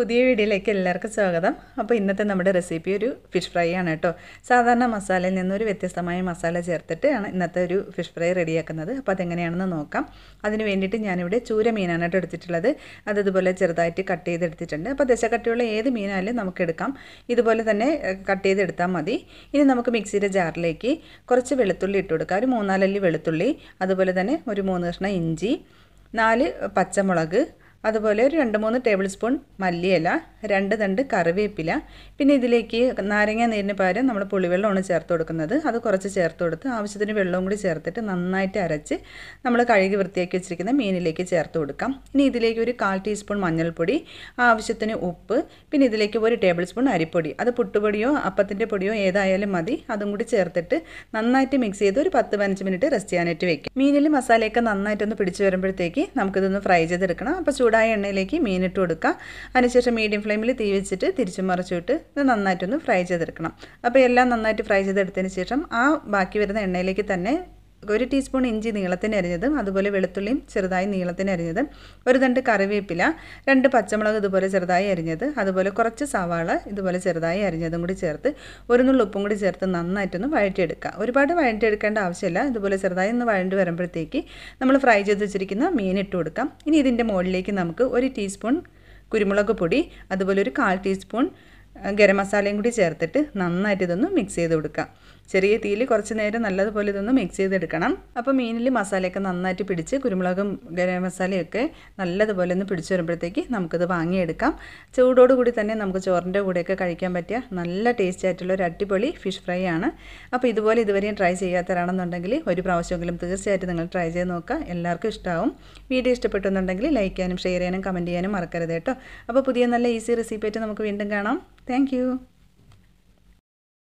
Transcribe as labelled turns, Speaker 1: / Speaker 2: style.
Speaker 1: പുതിയ വീഡിയോയിലേക്ക് എല്ലാവർക്കും സ്വാഗതം. അപ്പോൾ ഇന്നത്തെ നമ്മുടെ റെസിപ്പി ഒരു ഫിഷ് ഫ്രൈ ആണ് കേട്ടോ. സാധാരണ മസാലയിൽ നിന്നൊരു വ്യത്യസ്തമായ മസാല ചേർത്തിട്ട് ആണ് ഇന്നത്തെ ഒരു ഫിഷ് ഫ്രൈ റെഡിയാക്കുന്നത്. അപ്പോൾ അതെങ്ങനെയാണെന്ന് നോക്കാം. അതിന് വേണ്ടിയിട്ട് ഞാനിവിടെ ചൂര മീനാണ് കേട്ടോ എടുത്തിട്ടുള്ളത്. അതുപോലെ ചെറുതായിട്ട് കട്ട് ചെയ്തെടുത്തിട്ടുണ്ട്. അപ്പോൾ ദശക്കട്ടിയുള്ള ഏത് മീനായാലും നമുക്ക് എടുക്കാം. ഇതുപോലെ തന്നെ കട്ട് ചെയ്തെടുത്താൽ മതി. ഇനി നമുക്ക് മിക്സിയുടെ ജാറിലേക്ക് കുറച്ച് വെളുത്തുള്ളി ഇട്ട് കൊടുക്കാം. ഒരു 3-4 അല്ലി വെളുത്തുള്ളി, അതുപോലെ തന്നെ ഒരു 3 കഷ്ണം ഇഞ്ചി, 4 പച്ചമുളക്, അതുപോലെ ഒരു 2-3 ടേബിൾ സ്പൂൺ മല്ലിയില, 2 തണ്ട് കറിവേപ്പില, പിന്നെ ഇതിലേക്ക് നാരങ്ങ നീരിന് പകരം നമ്മൾ പുളിവെള്ളമാണ് ചേർത്ത് കൊടുക്കുന്നത്. അത് കുറച്ച് ചേർത്ത് കൊടുത്ത് ആവശ്യത്തിന് വെള്ളവും കൂടി ചേർത്തിട്ട് നന്നായിട്ട് അരച്ച് നമ്മൾ കഴുകി വൃത്തിയാക്കി വെച്ചിരിക്കുന്ന മീനിലേക്ക് ചേർത്ത് കൊടുക്കാം. ഇനി ഇതിലേക്ക് ഒരു 1/4 ടീസ്പൂൺ മഞ്ഞൾപ്പൊടി, ആവശ്യത്തിന് ഉപ്പ്, പിന്നെ ഇതിലേക്ക് 1 ടേബിൾ സ്പൂൺ അരിപ്പൊടി, അത് പുട്ടുപൊടിയോ അപ്പത്തിൻ്റെ പൊടിയോ ഏതായാലും മതി. അതും കൂടി ചേർത്തിട്ട് നന്നായിട്ട് മിക്സ് ചെയ്ത് ഒരു 10-15 മിനിറ്റ് റെസ്റ്റ് ചെയ്യാനായിട്ട് വെക്കാം. മീനിൽ മസാലയൊക്കെ നന്നായിട്ടൊന്ന് പിടിച്ച് വരുമ്പോഴത്തേക്ക് നമുക്കിതൊന്ന് ഫ്രൈ ചെയ്തെടുക്കണം. അപ്പോൾ ചൂടായ എണ്ണയിലേക്ക് മീനിട്ട് കൊടുക്കുക. അതിനുശേഷം മീഡിയം ഫ്ലെയിമിൽ തീ വെച്ചിട്ട് തിരിച്ചും മറിച്ചിട്ട് ഇത് നന്നായിട്ടൊന്ന് ഫ്രൈ ചെയ്തെടുക്കണം. അപ്പോൾ എല്ലാം നന്നായിട്ട് ഫ്രൈ ചെയ്തെടുത്തതിന് ശേഷം ആ ബാക്കി വരുന്ന എണ്ണയിലേക്ക് തന്നെ 1 ടീസ്പൂൺ ഇഞ്ചി നീളത്തിന് അരിഞ്ഞതും, അതുപോലെ വെളുത്തുള്ളിയും ചെറുതായി നീളത്തിന് അരിഞ്ഞതും, 1 തണ്ട് കറിവേപ്പില, 2 പച്ചമുളക് ഇതുപോലെ ചെറുതായി അരിഞ്ഞത്, അതുപോലെ കുറച്ച് സവാള ഇതുപോലെ ചെറുതായി അരിഞ്ഞതും കൂടി ചേർത്ത് 1 നുള്ളി ഉപ്പും കൂടി ചേർത്ത് നന്നായിട്ടൊന്ന് വഴറ്റിയെടുക്കുക. ഒരുപാട് വഴറ്റിയെടുക്കേണ്ട ആവശ്യമില്ല. ഇതുപോലെ ചെറുതായി ഒന്ന് വഴണ്ടി വരുമ്പോഴത്തേക്ക് നമ്മൾ ഫ്രൈ ചെയ്ത് വെച്ചിരിക്കുന്ന മീൻ ഇട്ട് കൊടുക്കാം. ഇനി ഇതിൻ്റെ മുകളിലേക്ക് നമുക്ക് 1 ടീസ്പൂൺ കുരുമുളക് പൊടി, അതുപോലെ ഒരു 1/4 ടീസ്പൂൺ ഗരം മസാലയും കൂടി ചേർത്തിട്ട് നന്നായിട്ട് ഇതൊന്ന് മിക്സ് ചെയ്ത് കൊടുക്കാം. ചെറിയ തീയിൽ കുറച്ച് നേരം നല്ലതുപോലെ ഇതൊന്ന് മിക്സ് ചെയ്തെടുക്കണം. അപ്പോൾ മീനിൽ മസാലയൊക്കെ നന്നായിട്ട് പിടിച്ച് കുരുമുളകും ഗരം മസാലയൊക്കെ നല്ലതുപോലെ ഒന്ന് പിടിച്ച് വരുമ്പോഴത്തേക്ക് നമുക്കിത് വാങ്ങിയെടുക്കാം. ചൂടോടുകൂടി തന്നെ നമുക്ക് ചോറിൻ്റെ കൂടെയൊക്കെ കഴിക്കാൻ പറ്റിയ നല്ല ടേസ്റ്റി ആയിട്ടുള്ള ഒരു അടിപൊളി ഫിഷ് ഫ്രൈ ആണ്. അപ്പോൾ ഇതുപോലെ ഇതുവരെയും ട്രൈ ചെയ്യാത്തവരാണെന്നുണ്ടെങ്കിൽ ഒരു പ്രാവശ്യമെങ്കിലും തീർച്ചയായിട്ടും നിങ്ങൾ ട്രൈ ചെയ്ത് നോക്കുക. എല്ലാവർക്കും ഇഷ്ടമാവും. വീഡിയോ ഇഷ്ടപ്പെട്ടെന്നുണ്ടെങ്കിൽ ലൈക്ക് ചെയ്യാനും ഷെയർ ചെയ്യാനും കമൻറ്റ് ചെയ്യാനും മറക്കരുത് കേട്ടോ. അപ്പോൾ പുതിയ നല്ല ഈസി റെസിപ്പി ആയിട്ട് നമുക്ക് വീണ്ടും കാണാം. താങ്ക്